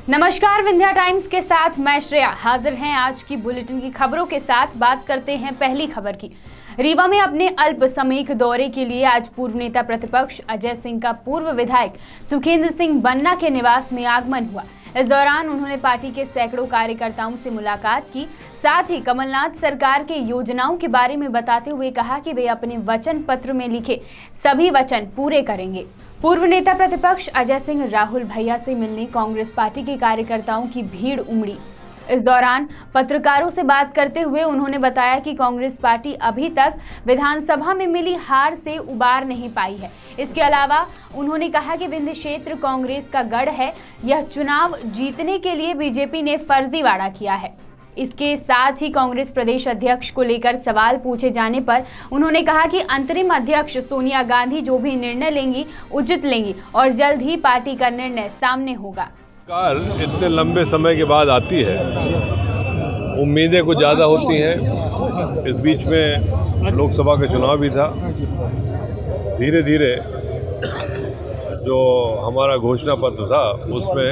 नमस्कार, विंध्या टाइम्स के साथ मैं श्रेया हाजिर हैं आज की बुलेटिन की खबरों के साथ। बात करते हैं पहली खबर की। रीवा में अपने अल्पसमयिक दौरे के लिए आज पूर्व नेता प्रतिपक्ष अजय सिंह का पूर्व विधायक सुखेंद्र सिंह बन्ना के निवास में आगमन हुआ। इस दौरान उन्होंने पार्टी के सैकड़ों कार्यकर्ताओं से मुलाकात की। साथ ही कमलनाथ सरकार के योजनाओं के बारे में बताते हुए कहा कि वे अपने वचन पत्र में लिखे सभी वचन पूरे करेंगे। पूर्व नेता प्रतिपक्ष अजय सिंह राहुल भैया से मिलने कांग्रेस पार्टी के कार्यकर्ताओं की भीड़ उमड़ी। इस दौरान पत्रकारों से बात करते हुए उन्होंने बताया कि कांग्रेस पार्टी अभी तक विधानसभा में मिली हार से उबार नहीं पाई है। इसके अलावा उन्होंने कहा कि विंध्य क्षेत्र कांग्रेस का गढ़ है। यह चुनाव जीतने के लिए बीजेपी ने फर्जीवाड़ा किया है। इसके साथ ही कांग्रेस प्रदेश अध्यक्ष को लेकर सवाल पूछे जाने पर उन्होंने कहा कि अंतरिम अध्यक्ष सोनिया गांधी जो भी निर्णय लेंगी उचित लेंगी और जल्द ही पार्टी का निर्णय सामने होगा। सरकार इतने लंबे समय के बाद आती है, उम्मीदें कुछ ज़्यादा होती हैं। इस बीच में लोकसभा का चुनाव भी था। धीरे धीरे जो हमारा घोषणा पत्र था उसमें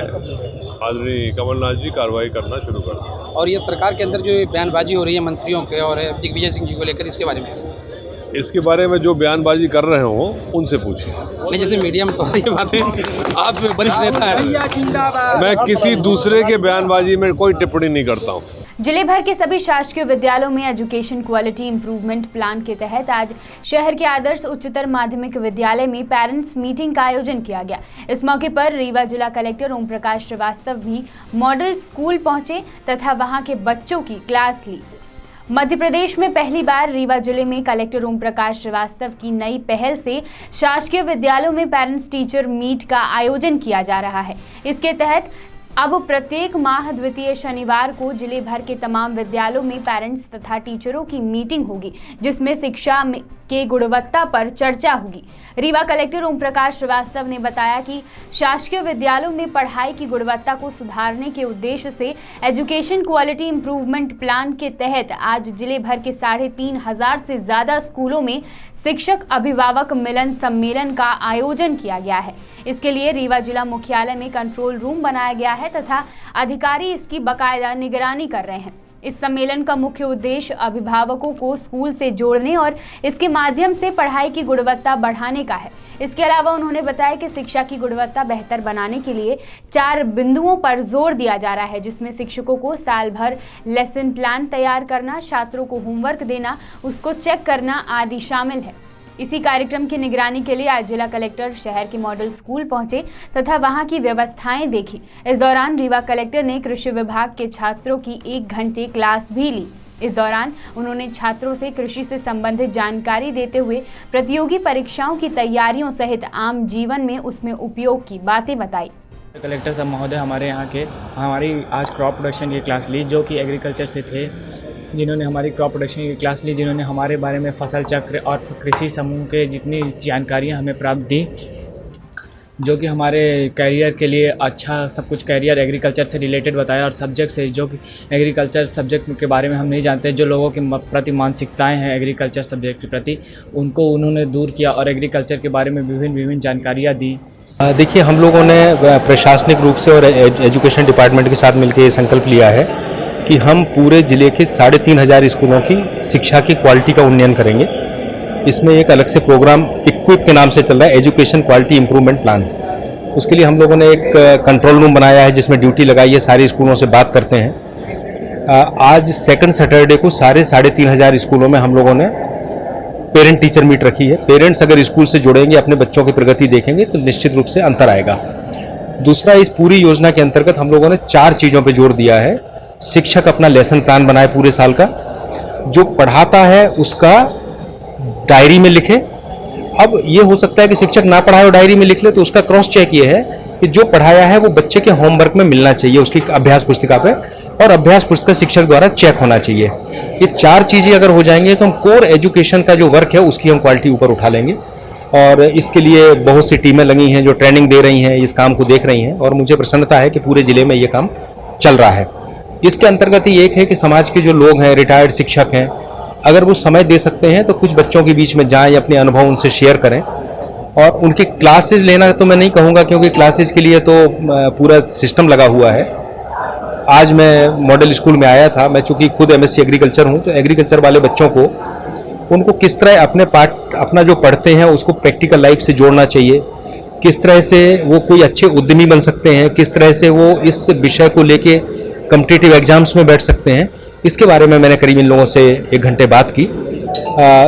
आदरणीय कमलनाथ जी कार्रवाई करना शुरू कर दिया। और ये सरकार के अंदर जो बयानबाजी हो रही है मंत्रियों के और दिग्विजय सिंह जी को लेकर, इसके बारे में जो बयानबाजी कर रहे हो उनसे पूछिए। नहीं, जैसे मीडिया में तो ये बातें, आप वरिष्ठ नेता हैं। मैं किसी दूसरे के बयानबाजी में कोई टिप्पणी नहीं करता हूँ। जिले भर के सभी शासकीय विद्यालयों में एजुकेशन क्वालिटी इंप्रूवमेंट प्लान के तहत आज शहर के आदर्श उच्चतर माध्यमिक विद्यालय में पेरेंट्स मीटिंग का आयोजन किया गया। इस मौके पर रीवा जिला कलेक्टर ओम प्रकाश श्रीवास्तव भी मॉडल स्कूल पहुंचे तथा वहां के बच्चों की क्लास ली। मध्य प्रदेश में पहली बार रीवा जिले में कलेक्टर ओम प्रकाश श्रीवास्तव की नई पहल से शासकीय विद्यालयों में पेरेंट्स टीचर मीट का आयोजन किया जा रहा है। इसके तहत अब प्रत्येक माह द्वितीय शनिवार को जिले भर के तमाम विद्यालयों में पेरेंट्स तथा टीचरों की मीटिंग होगी, जिसमें शिक्षा के गुणवत्ता पर चर्चा होगी। रीवा कलेक्टर ओम प्रकाश श्रीवास्तव ने बताया कि शासकीय विद्यालयों में पढ़ाई की गुणवत्ता को सुधारने के उद्देश्य से एजुकेशन क्वालिटी इंप्रूवमेंट प्लान के तहत आज जिले भर के 3,500 से ज़्यादा स्कूलों में शिक्षक अभिभावक मिलन सम्मेलन का आयोजन किया गया है। इसके लिए रीवा जिला मुख्यालय में कंट्रोल रूम बनाया गया है तथा अधिकारी इसकी बाकायदा निगरानी कर रहे हैं। इस सम्मेलन का मुख्य उद्देश्य अभिभावकों को स्कूल से जोड़ने और इसके माध्यम से पढ़ाई की गुणवत्ता बढ़ाने का है। इसके अलावा उन्होंने बताया कि शिक्षा की गुणवत्ता बेहतर बनाने के लिए 4 बिंदुओं पर जोर दिया जा रहा है, जिसमें शिक्षकों को साल भर लेसन प्लान तैयार करना, छात्रों को होमवर्क देना, उसको चेक करना आदि शामिल है। इसी कार्यक्रम की निगरानी के लिए आज जिला कलेक्टर शहर के मॉडल स्कूल पहुंचे तथा वहां की व्यवस्थाएं देखी। इस दौरान रीवा कलेक्टर ने कृषि विभाग के छात्रों की 1 घंटे क्लास भी ली। इस दौरान उन्होंने छात्रों से कृषि से संबंधित जानकारी देते हुए प्रतियोगी परीक्षाओं की तैयारियों सहित आम जीवन में उसमें उपयोग की बातें बताई। कलेक्टर साहब महोदय हमारी आज क्रॉप प्रोडक्शन की क्लास ली, जो कि एग्रीकल्चर से थे, जिन्होंने हमारी क्रॉप प्रोडक्शन की क्लास ली, जिन्होंने हमारे बारे में फसल चक्र और कृषि समूह के जितनी जानकारियां हमें प्राप्त दी, जो कि हमारे करियर के लिए अच्छा सब कुछ करियर एग्रीकल्चर से रिलेटेड बताया। और सब्जेक्ट से जो कि एग्रीकल्चर सब्जेक्ट के बारे में हम नहीं जानते, जो लोगों के प्रति मानसिकताएं हैं एग्रीकल्चर सब्जेक्ट के प्रति, उनको उन्होंने दूर किया और एग्रीकल्चर के बारे में विभिन्न जानकारियाँ दी। देखिए, हम लोगों ने प्रशासनिक रूप से और एजुकेशन डिपार्टमेंट के साथ मिलकर ये संकल्प लिया है कि हम पूरे ज़िले के 3,500 स्कूलों की शिक्षा की क्वालिटी का उन्नयन करेंगे। इसमें एक अलग से प्रोग्राम इक्विप के नाम से चल रहा है, एजुकेशन क्वालिटी इंप्रूवमेंट प्लान। उसके लिए हम लोगों ने एक कंट्रोल रूम बनाया है, जिसमें ड्यूटी लगाई है, सारे स्कूलों से बात करते हैं। आज सेकंड सैटरडे को 3,500 स्कूलों में हम लोगों ने पेरेंट टीचर मीट रखी है। पेरेंट्स अगर स्कूल से जुड़ेंगे, अपने बच्चों की प्रगति देखेंगे तो निश्चित रूप से अंतर आएगा। दूसरा, इस पूरी योजना के अंतर्गत हम लोगों ने 4 चीज़ों पर जोर दिया है। शिक्षक अपना लेसन प्लान बनाए पूरे साल का, जो पढ़ाता है उसका डायरी में लिखे। अब ये हो सकता है कि शिक्षक ना पढ़ाए और डायरी में लिख ले, तो उसका क्रॉस चेक ये है कि जो पढ़ाया है वो बच्चे के होमवर्क में मिलना चाहिए, उसकी अभ्यास पुस्तिका पे, और अभ्यास पुस्तिका शिक्षक द्वारा चेक होना चाहिए। ये 4 चीज़ें अगर हो जाएंगे तो हम कोर एजुकेशन का जो वर्क है उसकी हम क्वालिटी ऊपर उठा लेंगे। और इसके लिए बहुत सी टीमें लगी हैं जो ट्रेनिंग दे रही हैं, इस काम को देख रही हैं, और मुझे प्रसन्नता है कि पूरे जिले में ये काम चल रहा है। इसके अंतर्गत ही एक है कि समाज के जो लोग हैं, रिटायर्ड शिक्षक हैं, अगर वो समय दे सकते हैं तो कुछ बच्चों के बीच में जाएं, अपने अनुभव उनसे शेयर करें। और उनके क्लासेस लेना तो मैं नहीं कहूँगा, क्योंकि क्लासेस के लिए तो पूरा सिस्टम लगा हुआ है। आज मैं मॉडल स्कूल में आया था, मैं चूँकि खुद MSc एग्रीकल्चर हूँ, तो एग्रीकल्चर वाले बच्चों को उनको किस तरह अपना जो पढ़ते हैं उसको प्रैक्टिकल लाइफ से जोड़ना चाहिए, किस तरह से वो कोई अच्छे उद्यमी बन सकते हैं, किस तरह से वो इस विषय को लेके कॉम्पिटिटिव एग्जाम्स में बैठ सकते हैं, इसके बारे में मैंने करीब इन लोगों से 1 घंटे बात की।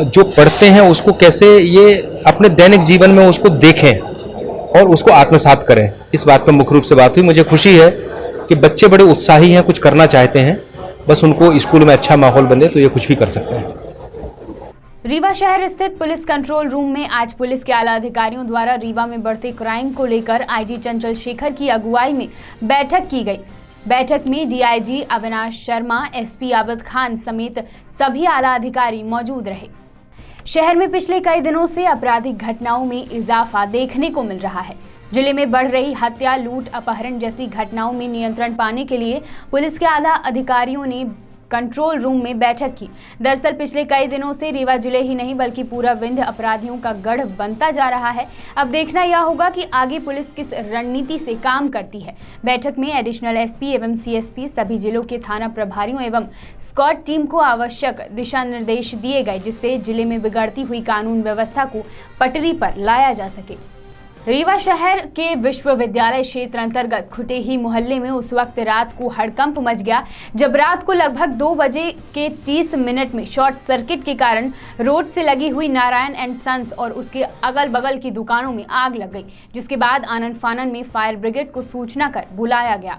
जो पढ़ते हैं उसको कैसे ये अपने दैनिक जीवन में उसको देखें और उसको आत्मसात करें, इस बात पर मुख्य रूप से बात हुई। मुझे खुशी है कि बच्चे बड़े उत्साही हैं, कुछ करना चाहते हैं, बस उनको स्कूल में अच्छा माहौल बने तो ये कुछ भी कर सकते हैं। रीवा शहर स्थित पुलिस कंट्रोल रूम में आज पुलिस के आला अधिकारियों द्वारा रीवा में बढ़ते क्राइम को लेकर IG चंचल शेखर की अगुवाई में बैठक की गई। बैठक में DIG अविनाश शर्मा, SP आबिद खान समेत सभी आला अधिकारी मौजूद रहे। शहर में पिछले कई दिनों से आपराधिक घटनाओं में इजाफा देखने को मिल रहा है। जिले में बढ़ रही हत्या, लूट, अपहरण जैसी घटनाओं में नियंत्रण पाने के लिए पुलिस के आला अधिकारियों ने कंट्रोल रूम में बैठक की। दरअसल पिछले कई दिनों से रीवा जिले ही नहीं बल्कि पूरा विंध्य अपराधियों का गढ़ बनता जा रहा है। अब देखना यह होगा कि आगे पुलिस किस रणनीति से काम करती है। बैठक में एडिशनल SP एवं CSP, सभी जिलों के थाना प्रभारियों एवं स्क्वाड टीम को आवश्यक दिशा निर्देश दिए गए, जिससे जिले में बिगड़ती हुई कानून व्यवस्था को पटरी पर लाया जा सके। रीवा शहर के विश्वविद्यालय क्षेत्र अंतर्गत खुटेही मोहल्ले में उस वक्त रात को हड़कंप मच गया जब रात को लगभग 2:30 में शॉर्ट सर्किट के कारण रोड से लगी हुई नारायण एंड सन्स और उसके अगल बगल की दुकानों में आग लग गई, जिसके बाद आनन फानन में फायर ब्रिगेड को सूचना कर बुलाया गया।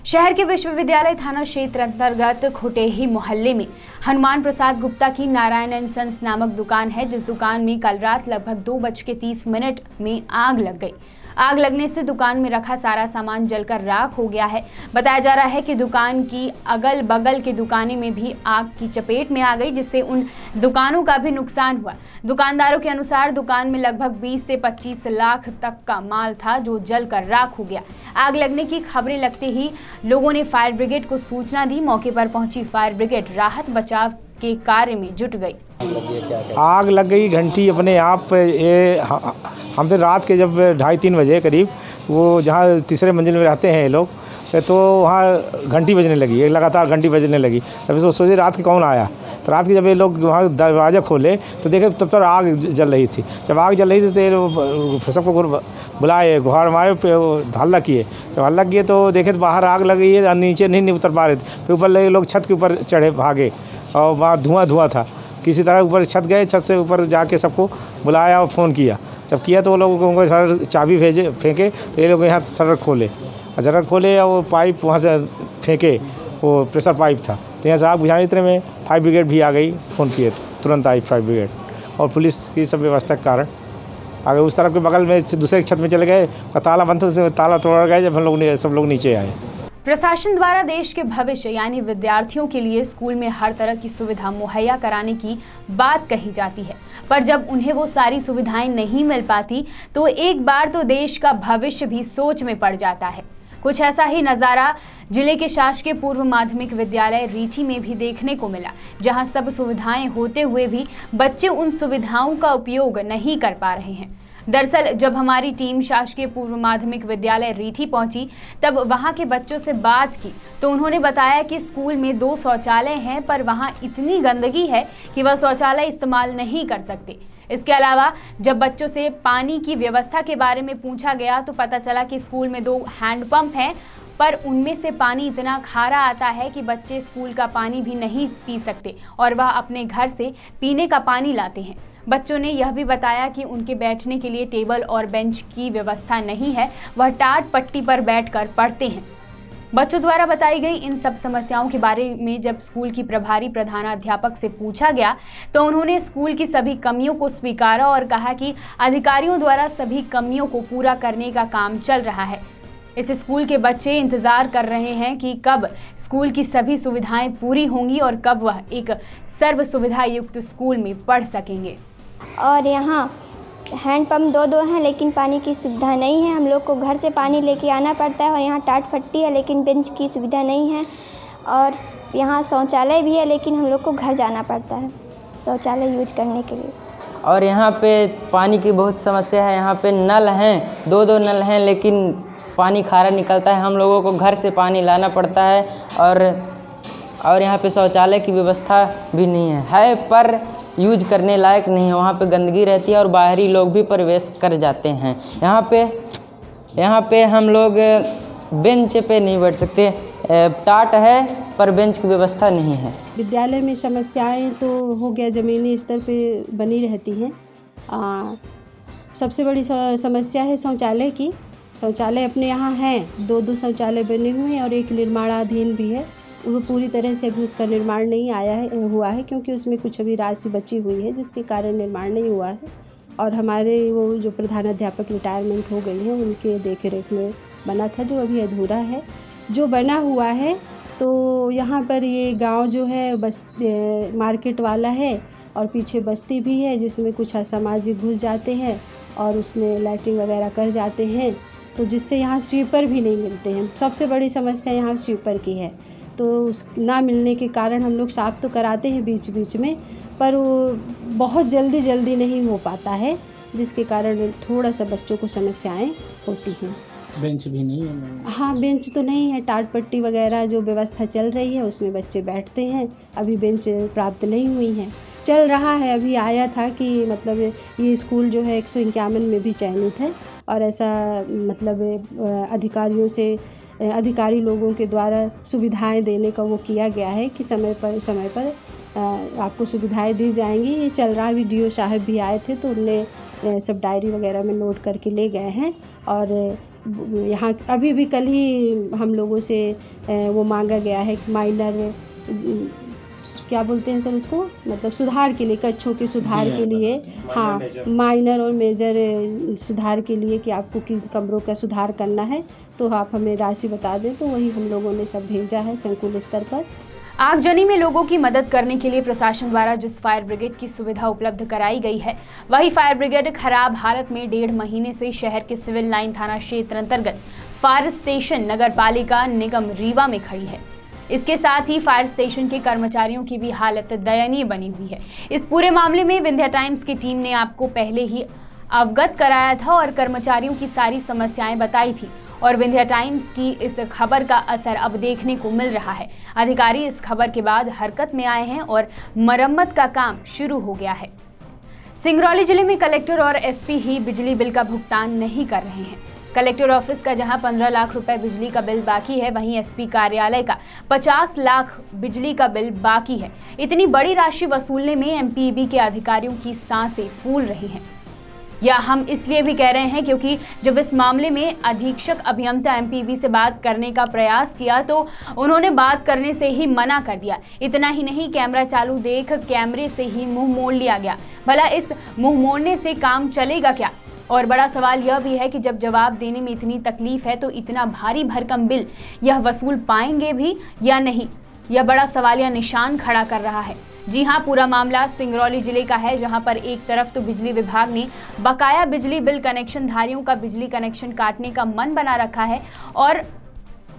शहर के विश्वविद्यालय थाना क्षेत्र अंतर्गत खुटेही मोहल्ले में हनुमान प्रसाद गुप्ता की नारायण एंड सन्स नामक दुकान है, जिस दुकान में कल रात लगभग 2:30 में आग लग गई। आग लगने से दुकान में रखा सारा सामान जलकर राख हो गया है। बताया जा रहा है कि दुकान की अगल बगल की दुकानें में भी आग की चपेट में आ गई, जिससे उन दुकानों का भी नुकसान हुआ। दुकानदारों के अनुसार दुकान में लगभग 20 से 25 लाख तक का माल था जो जलकर राख हो गया। आग लगने की खबरें लगते ही लोगों ने फायर ब्रिगेड को सूचना दी। मौके पर पहुंची फायर ब्रिगेड राहत बचाव के कार्य में जुट गई। आग लग गई घंटी अपने आप। ये हम तो रात के जब 2:30-3 बजे करीब, वो जहाँ तीसरे मंजिल में रहते हैं ये लोग, तो वहाँ घंटी बजने लगी, एक लगातार घंटी बजने लगी। तब सोचे रात के कौन आया, तो रात के जब ये लोग वहाँ दरवाज़ा खोले तो देखे तब तक आग जल रही थी। जब आग जल रही थी तो ये लोग सबको बुलाए, गुहार मारे, हल्ला किए। जब हल्ला किए तो देखे तो बाहर आग लग गई है, नीचे नहीं उतर पा रहे थे। फिर ऊपर लोग छत के ऊपर चढ़े, भागे और वहाँ धुआं था। किसी तरह ऊपर छत गए, छत से ऊपर जाके सबको बुलाया और फ़ोन किया। जब किया तो वो लोगों को सर चाबी फेंके तो ये लोग यहाँ सड़क खोले, और सड़क खोले और वो पाइप वहाँ से फेंके, वो प्रेशर पाइप था। तो यहाँ से आग बुझाने इतने में फायर ब्रिगेड भी आ गई, फ़ोन किए तो तुरंत आई फायर ब्रिगेड और पुलिस की सब व्यवस्था के कारण। अगर उस तरफ के बगल में दूसरे छत में चले गए, ताला बंद था, उससे ताला तोड़ गए। जब हम लोग सब लोग नीचे आए। प्रशासन द्वारा देश के भविष्य यानी विद्यार्थियों के लिए स्कूल में हर तरह की सुविधा मुहैया कराने की बात कही जाती है, पर जब उन्हें वो सारी सुविधाएं नहीं मिल पाती तो एक बार तो देश का भविष्य भी सोच में पड़ जाता है। कुछ ऐसा ही नज़ारा जिले के शासकीय पूर्व माध्यमिक विद्यालय रीठी में भी देखने को मिला, जहां सब सुविधाएं होते हुए भी बच्चे उन सुविधाओं का उपयोग नहीं कर पा रहे हैं। दरअसल जब हमारी टीम शासकीय पूर्व माध्यमिक विद्यालय रीठी पहुंची तब वहां के बच्चों से बात की तो उन्होंने बताया कि स्कूल में 2 शौचालय हैं, पर वहां इतनी गंदगी है कि वह शौचालय इस्तेमाल नहीं कर सकते। इसके अलावा जब बच्चों से पानी की व्यवस्था के बारे में पूछा गया तो पता चला कि स्कूल में 2 हैंडपंप हैं, पर उनमें से पानी इतना खारा आता है कि बच्चे स्कूल का पानी भी नहीं पी सकते और वह अपने घर से पीने का पानी लाते हैं। बच्चों ने यह भी बताया कि उनके बैठने के लिए टेबल और बेंच की व्यवस्था नहीं है, वह टाट पट्टी पर बैठकर पढ़ते हैं। बच्चों द्वारा बताई गई इन सब समस्याओं के बारे में जब स्कूल की प्रभारी प्रधानाध्यापक से पूछा गया तो उन्होंने स्कूल की सभी कमियों को स्वीकारा और कहा कि अधिकारियों द्वारा सभी कमियों को पूरा करने का काम चल रहा है। इस स्कूल के बच्चे इंतजार कर रहे हैं कि कब स्कूल की सभी सुविधाएं पूरी होंगी और कब वह एक सर्व सुविधा युक्त स्कूल में पढ़ सकेंगे। और यहाँ हैंडपम्प 2 हैं, लेकिन पानी की सुविधा नहीं है। हम लोग को घर से पानी लेके आना पड़ता है और यहाँ टाट फट्टी है, लेकिन बेंच की सुविधा नहीं है। और यहाँ शौचालय भी है, लेकिन हम लोग को घर जाना पड़ता है शौचालय यूज करने के लिए। और यहाँ पे पानी की बहुत समस्या है। यहाँ पे नल हैं, 2-2 नल हैं, लेकिन पानी खारा निकलता है। हम लोगों को घर से पानी लाना पड़ता है और यहाँ पे शौचालय की व्यवस्था भी नहीं है पर यूज करने लायक नहीं है। वहाँ पे गंदगी रहती है और बाहरी लोग भी प्रवेश कर जाते हैं। यहाँ पे हम लोग बेंच पे नहीं बैठ सकते। टाट है पर बेंच की व्यवस्था नहीं है। विद्यालय में समस्याएं तो हो गया ज़मीनी स्तर पे बनी रहती हैं। सबसे बड़ी समस्या है शौचालय की। शौचालय अपने यहाँ हैं, 2-2 शौचालय बने हुए हैं और एक निर्माणाधीन भी है। वो पूरी तरह से अभी उसका निर्माण नहीं हुआ है क्योंकि उसमें कुछ अभी राशि बची हुई है जिसके कारण निर्माण नहीं हुआ है। और हमारे वो जो प्रधानाध्यापक रिटायरमेंट हो गई हैं उनके देख रेख में बना था, जो अभी अधूरा है। जो बना हुआ है तो यहाँ पर ये गांव जो है मार्केट वाला है और पीछे बस्ती भी है जिसमें कुछ असामाजिक घुस जाते हैं और उसमें लैट्रिन वगैरह कर जाते हैं, तो जिससे यहाँ स्वीपर भी नहीं मिलते हैं। सबसे बड़ी समस्या यहाँ स्वीपर की है। तो उस ना मिलने के कारण हम लोग साफ़ तो कराते हैं बीच बीच में, पर वो बहुत जल्दी नहीं हो पाता है, जिसके कारण थोड़ा सा बच्चों को समस्याएं होती हैं। बेंच भी नहीं है? हाँ, बेंच तो नहीं है। टाट पट्टी वगैरह जो व्यवस्था चल रही है उसमें बच्चे बैठते हैं। अभी बेंच प्राप्त नहीं हुई हैं। चल रहा है, अभी आया था कि मतलब ये स्कूल जो है 151 में भी चयनित है और ऐसा मतलब अधिकारी लोगों के द्वारा सुविधाएं देने का वो किया गया है कि समय पर आपको सुविधाएं दी जाएंगी। ये चल रहा है। वीडियो साहब भी आए थे तो उनने सब डायरी वगैरह में नोट करके ले गए हैं। और यहाँ अभी भी कल ही हम लोगों से वो मांगा गया है कि माइनर क्या बोलते हैं सर उसको, मतलब सुधार के लिए, कक्षों के सुधार के लिए, हाँ, माइनर और मेजर सुधार के लिए कि आपको किन कमरों का सुधार करना है तो आप हमें राशि बता दें। तो वही हम लोगों ने सब भेजा है संकुल स्तर पर। आगजनी में लोगों की मदद करने के लिए प्रशासन द्वारा जिस फायर ब्रिगेड की सुविधा उपलब्ध कराई गई है, वही फायर ब्रिगेड खराब हालत में 1.5 महीने से शहर के सिविल लाइन थाना क्षेत्र अंतर्गत फायर स्टेशन नगर पालिका निगम रीवा में खड़ी है। इसके साथ ही फायर स्टेशन के कर्मचारियों की भी हालत दयनीय बनी हुई है। इस पूरे मामले में विंध्या टाइम्स की टीम ने आपको पहले ही अवगत कराया था और कर्मचारियों की सारी समस्याएं बताई थी और विंध्या टाइम्स की इस खबर का असर अब देखने को मिल रहा है। अधिकारी इस खबर के बाद हरकत में आए हैं और मरम्मत का काम शुरू हो गया है। सिंगरौली जिले में कलेक्टर और एसपी ही बिजली बिल का भुगतान नहीं कर रहे हैं। कलेक्टर ऑफिस का जहां 15 लाख रुपए बिजली का बिल बाकी है, वहीं एसपी कार्यालय का 50 लाख बिजली का बिल बाकी है। इतनी बड़ी राशि वसूलने में एमपीईबी के अधिकारियों की सांसें फूल रही हैं। या हम इसलिए भी कह रहे हैं क्योंकि जब इस मामले में अधीक्षक अभियंता एमपीईबी से बात करने का प्रयास किया तो उन्होंने बात करने से ही मना कर दिया। इतना ही नहीं, कैमरा चालू देख कैमरे से ही मुंह मोड़ लिया गया। भला इस मुंह मोड़ने से काम चलेगा क्या? और बड़ा सवाल यह भी है कि जब जवाब देने में इतनी तकलीफ है तो इतना भारी भरकम बिल यह वसूल पाएंगे भी या नहीं, यह बड़ा सवालिया निशान खड़ा कर रहा है। जी हां, पूरा मामला सिंगरौली जिले का है, जहां पर एक तरफ तो बिजली विभाग ने बकाया बिजली बिल कनेक्शन धारियों का बिजली कनेक्शन काटने का मन बना रखा है और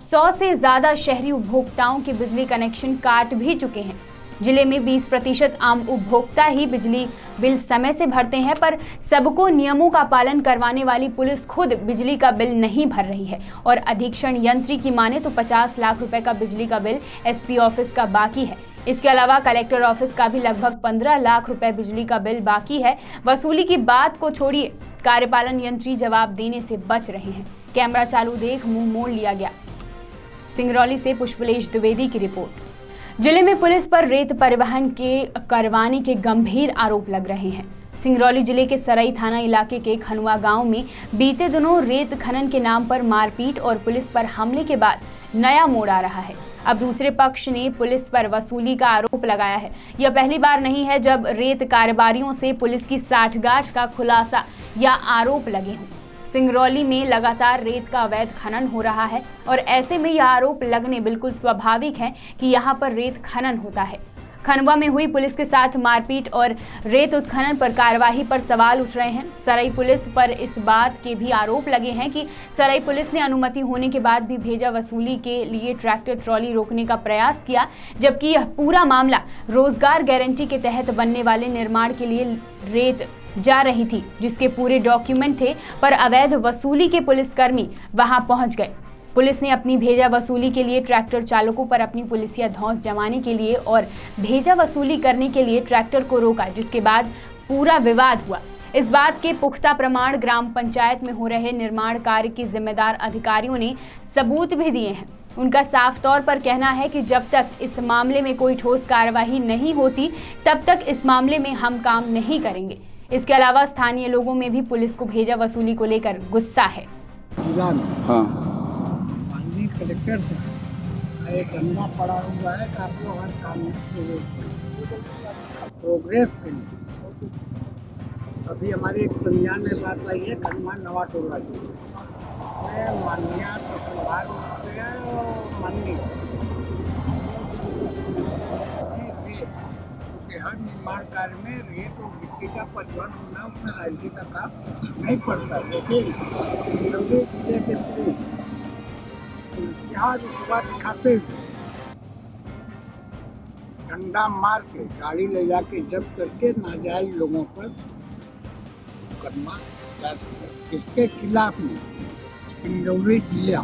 100 से ज्यादा शहरी उपभोक्ताओं के बिजली कनेक्शन काट भी चुके हैं। जिले में 20% आम उपभोक्ता ही बिजली बिल समय से भरते हैं, पर सबको नियमों का पालन करवाने वाली पुलिस खुद बिजली का बिल नहीं भर रही है। और अधीक्षण यंत्री की माने तो 50 लाख रुपए का बिजली का बिल एसपी ऑफिस का बाकी है। इसके अलावा कलेक्टर ऑफिस का भी लगभग 15 लाख रुपए बिजली का बिल बाकी है। वसूली की बात को छोड़िए, कार्यपालन यंत्री जवाब देने से बच रहे हैं। कैमरा चालू देख मुंह मोड़ लिया गया। सिंगरौली से पुष्पलेश द्विवेदी की रिपोर्ट। जिले में पुलिस पर रेत परिवहन के करवाने के गंभीर आरोप लग रहे हैं। सिंगरौली जिले के सरई थाना इलाके के खनुआ गांव में बीते दिनों रेत खनन के नाम पर मारपीट और पुलिस पर हमले के बाद नया मोड़ आ रहा है। अब दूसरे पक्ष ने पुलिस पर वसूली का आरोप लगाया है। यह पहली बार नहीं है जब रेत कारोबारियों से पुलिस की साठगांठ का खुलासा या आरोप लगे हों। सिंगरौली में लगातार रेत का अवैध खनन हो रहा है और ऐसे में यह आरोप लगने बिल्कुल स्वाभाविक है कि यहाँ पर रेत खनन होता है। खंडवा में हुई पुलिस के साथ मारपीट और रेत उत्खनन पर कार्रवाई पर सवाल उठ रहे हैं। सराई पुलिस पर इस बात के भी आरोप लगे हैं कि सराई पुलिस ने अनुमति होने के बाद भी भेजा वसूली के लिए ट्रैक्टर ट्रॉली रोकने का प्रयास किया, जबकि यह पूरा मामला रोजगार गारंटी के तहत बनने वाले निर्माण के लिए रेत जा रही थी, जिसके पूरे डॉक्यूमेंट थे, पर अवैध वसूली के पुलिसकर्मी वहां पहुंच गए। पुलिस ने अपनी भेजा वसूली के लिए ट्रैक्टर चालकों पर अपनी पुलिसिया धौंस जमाने के लिए और भेजा वसूली करने के लिए ट्रैक्टर को रोका, जिसके बाद पूरा विवाद हुआ। इस बात के पुख्ता प्रमाण ग्राम पंचायत में हो रहे निर्माण कार्य के जिम्मेदार अधिकारियों ने सबूत भी दिए हैं। उनका साफ तौर पर कहना है कि जब तक इस मामले में कोई ठोस कार्रवाई नहीं होती, तब तक इस मामले में हम काम नहीं करेंगे। इसके अलावा स्थानीय लोगों में भी पुलिस को भेजा वसूली को लेकर गुस्सा है। कलेक्टर एक धंधा पड़ा हुआ है कि आपको हर काम में प्रोग्रेस के लिए अभी हमारी एक संज्ञान में बात आई है खंडवा नवा टोला की, उसमें माननीय तहसीलदार और माननीय हर निर्माण कार्य में रेत और गिट्टी का परिवहन होना उसमें राजनीति का काम नहीं पड़ता, लेकिन जिले के दिखाते हुए डंडा मार के गाड़ी ले जाके जब्त करके नाजायज लोगों पर मुकदमा दर्ज है। इसके खिलाफ में सिंगरौली जिला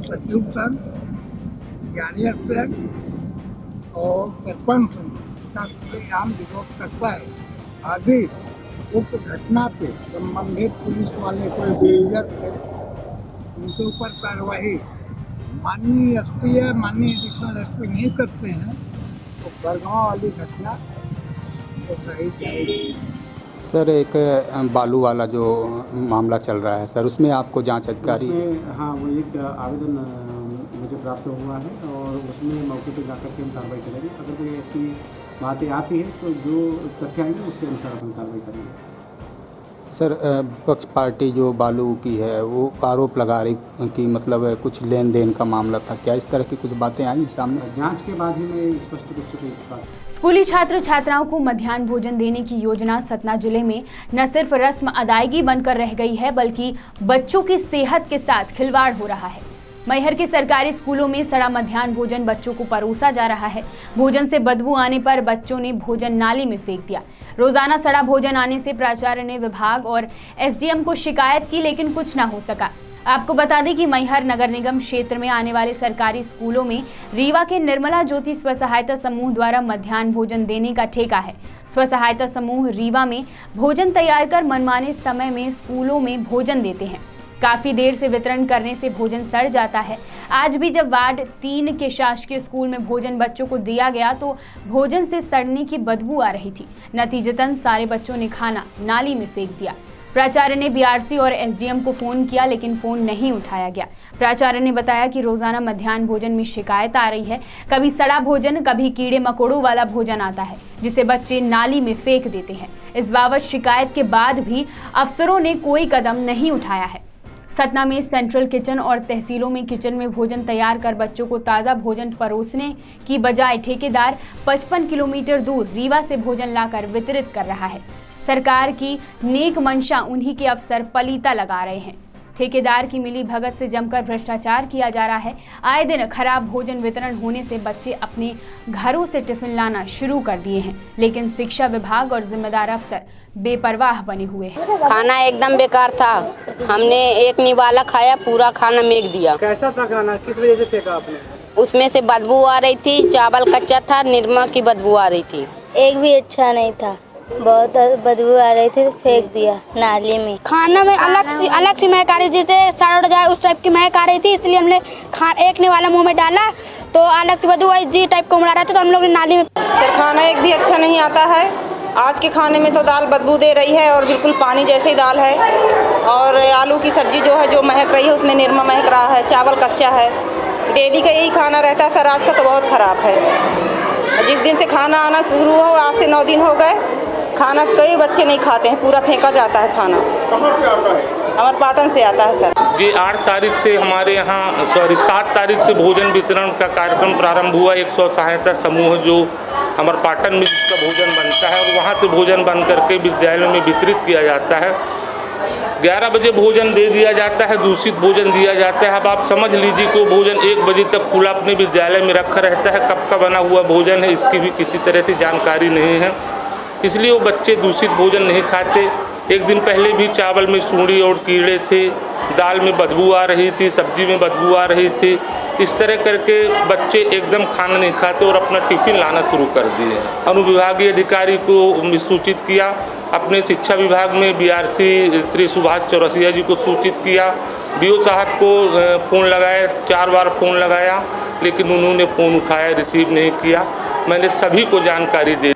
सचिव संघ, और सरपंच इसका खुलेआम विरोध करता है। आगे उक्त घटना पे संबंधित पुलिस वाले कोई उनके ऊपर कार्रवाई माननीय एसपी या माननीय एडिशनल एसपी नहीं करते हैं तो बरगांव वाली घटना तो सही जाएगी। सर, एक बालू वाला जो मामला चल रहा है सर, उसमें आपको जांच अधिकारी? हाँ, वो एक आवेदन मुझे प्राप्त हुआ है और उसमें मौके पर जाकर के हम कार्रवाई करेंगे। अगर कोई ऐसी बातें आती है तो जो तथ्य आएंगे उसके अनुसार अपन कार्रवाई करेंगे। सर, विपक्ष पार्टी जो बालू की है वो आरोप लगा रही कि मतलब कुछ लेन देन का मामला था, क्या इस तरह की कुछ बातें आई सामने? जांच के बाद ही मैं स्पष्ट रूप से कोई बात। स्कूली छात्र छात्राओं को मध्याह्न भोजन देने की योजना सतना जिले में न सिर्फ रस्म अदायगी बनकर रह गई है, बल्कि बच्चों की सेहत के साथ खिलवाड़ हो रहा है। मैहर के सरकारी स्कूलों में सड़ा मध्याह्न भोजन बच्चों को परोसा जा रहा है। भोजन से बदबू आने पर बच्चों ने भोजन नाली में फेंक दिया। रोजाना सड़ा भोजन आने से प्राचार्य ने विभाग और एसडीएम को शिकायत की, लेकिन कुछ ना हो सका। आपको बता दें कि मैहर नगर निगम क्षेत्र में आने वाले सरकारी स्कूलों में रीवा के निर्मला ज्योति स्व सहायता समूह द्वारा मध्याह्न भोजन देने का ठेका है। स्व सहायता समूह रीवा में भोजन तैयार कर मनमाने समय में स्कूलों में भोजन देते हैं। काफी देर से वितरण करने से भोजन सड़ जाता है। आज भी जब वार्ड 3 के शासकीय स्कूल में भोजन बच्चों को दिया गया तो भोजन से सड़ने की बदबू आ रही थी। नतीजतन सारे बच्चों ने खाना नाली में फेंक दिया। प्राचार्य ने बीआरसी और एसडीएम को फोन किया, लेकिन फोन नहीं उठाया गया। प्राचार्य ने बताया कि रोजाना मध्याह्न भोजन में शिकायत आ रही है। कभी सड़ा भोजन, कभी कीड़े मकोड़ों वाला भोजन आता है, जिसे बच्चे नाली में फेंक देते हैं। इस बाबत शिकायत के बाद भी अफसरों ने कोई कदम नहीं उठाया है। सतना में सेंट्रल किचन और तहसीलों में किचन में भोजन तैयार कर बच्चों को ताज़ा भोजन परोसने की बजाय ठेकेदार 55 किलोमीटर दूर रीवा से भोजन लाकर वितरित कर रहा है। सरकार की नेक मंशा उन्हीं के अफसर पलीता लगा रहे हैं। ठेकेदार की मिली भगत से जमकर भ्रष्टाचार किया जा रहा है। आए दिन खराब भोजन वितरण होने से बच्चे अपने घरों से टिफिन लाना शुरू कर दिए हैं, लेकिन शिक्षा विभाग और जिम्मेदार अफसर बेपरवाह बने हुए हैं। खाना एकदम बेकार था। हमने एक निवाला खाया, पूरा खाना मेक दिया। कैसा था खाना, किस वजह से फेंका आपने? उसमें से बदबू आ रही थी, चावल कच्चा था, निरमा की बदबू आ रही थी। एक भी अच्छा नहीं था, बहुत बदबू आ रही थी तो फेंक दिया नाली में। खाना में अलग सी महक आ रही थी, जैसे सड़ जाए उस टाइप की महक आ रही थी, इसलिए हमने एक निवाला मुंह में डाला तो अलग सी बदबू आई, जी टाइप को उमड़ा रहा था, तो हम लोग ने नाली में। सर, खाना एक भी अच्छा नहीं आता है। आज के खाने में तो दाल बदबू दे रही है और बिल्कुल पानी जैसे ही दाल है, और आलू की सब्जी जो है जो महक रही है उसमें निरमा महक रहा है, चावल कच्चा है। डेली का यही खाना रहता है सर। आज का तो बहुत ख़राब है। जिस दिन से खाना आना शुरू हो, आज से 9 दिन हो गए, खाना कई बच्चे नहीं खाते हैं, पूरा फेंका जाता है खाना। कहाँ से आता है? अमरपाटन से आता है सर। जी 8 तारीख से हमारे यहाँ 7 तारीख से भोजन वितरण का कार्यक्रम प्रारंभ हुआ। 100 सहायता समूह जो अमरपाटन में जिसका भोजन बनता है और वहाँ से भोजन बन करके विद्यालयों में वितरित किया जाता है। 11 बजे भोजन दे दिया जाता है, दूषित भोजन दिया जाता है। अब आप समझ लीजिए कि भोजन 1 बजे तक खुला अपने विद्यालय में रखा रहता है। कब का बना हुआ भोजन है इसकी भी किसी तरह से जानकारी नहीं है, इसलिए वो बच्चे दूषित भोजन नहीं खाते। एक दिन पहले भी चावल में सूंडी और कीड़े थे, दाल में बदबू आ रही थी, सब्जी में बदबू आ रही थी। इस तरह करके बच्चे एकदम खाना नहीं खाते और अपना टिफिन लाना शुरू कर दिए। अनुविभागीय अधिकारी को सूचित किया, अपने शिक्षा विभाग में बीआरसी श्री सुभाष चौरसिया जी को सूचित किया, बीओ साहब को फ़ोन लगाया, 4 बार फ़ोन लगाया, लेकिन उन्होंने फ़ोन उठाया, रिसीव नहीं किया। मैंने सभी को जानकारी दे